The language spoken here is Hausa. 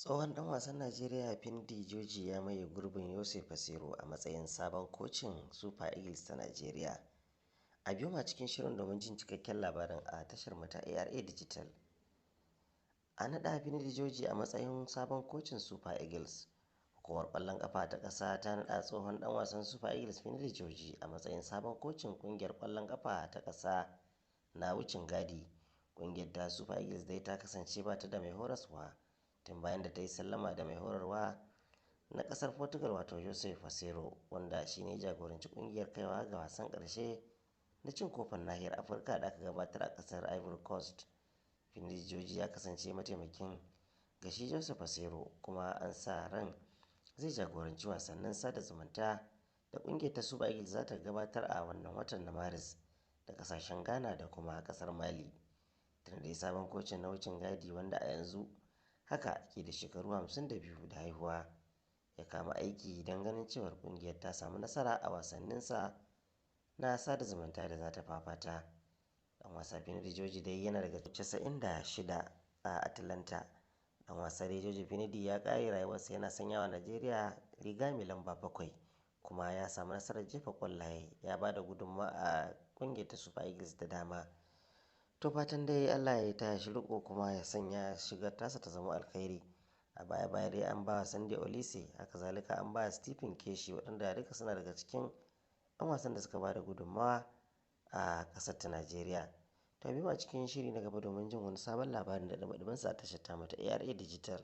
Tsohon ɗan wasan Najeriya Finidi George ya maye gurbin Jose Peseiro a matsayin sabon kocin Super Eagles ta Najeriya. A biyo ma cikin shirin domin jin cikakken labarin a tashar mu ta ARA Digital. An naɗa Finidi George a matsayin sabon kocin Super Eagles. Hukumar ƙwallon ƙafa ta ƙasa ta naɗa tsohon ɗan wasan Super Eagles Finidi George a matsayin sabon kocin ƙungiyar ƙwallon ƙafa ta ƙasa na wucin gadi. Ƙungiyar ta Super Eagles dai ta kasance ba ta da mai horaswa tun bayan da ta yi sallama da mai horarwa na ƙasar Portugal wato Jose Peseiro, wanda shi ne jagoranci ƙungiyar kaiwa ga wasan ƙarshe na cin kofin nahiyar Afirka da aka gabatar a ƙasar Ivory Coast. Finidi George ya kasance mataimakin gashi Jose Peseiro, kuma an sa ran zai jagoranci wasannin sada zumunta da ƙungiyar ta Super Eagles za ta gabatar a wannan watan na Maris da ƙasashen Ghana da kuma ƙasar Mali. Tun da sabon kocin na wucin gadi, wanda a yanzu haka ke da shekaru 52 da haihuwa, ya kama aiki don ganin cewar ƙungiyar ta samu nasara a wasanninsa na sada zumunta da za ta fafata. Dan wasa Finidi George dai yana daga 96 a Atlanta. Dan wasa dai George Finidi ya ƙare rayuwarsa yana sanyawa Najeriya riga mai lamba 7, kuma ya samu nasarar jefa ƙwallaye, ya ba da gudunmawa a ƙungiyar ta Super Eagles da dama. To fatan dai Allah ya taya shi riƙo kuma ya sanya shigar tasa ta zama alkhairi. A baya dai an ba Sunday Olise, haka zalika an ba Stephen Keshi, waɗanda duka suna daga cikin 'yan wasan da suka ba da gudunmawa a ƙasar ta Najeriya. To biyu a cikin shiri na gaba domin jin wani sabon labarin da ɗumi-ɗuminsa a tashar tamu ta ARA Digital.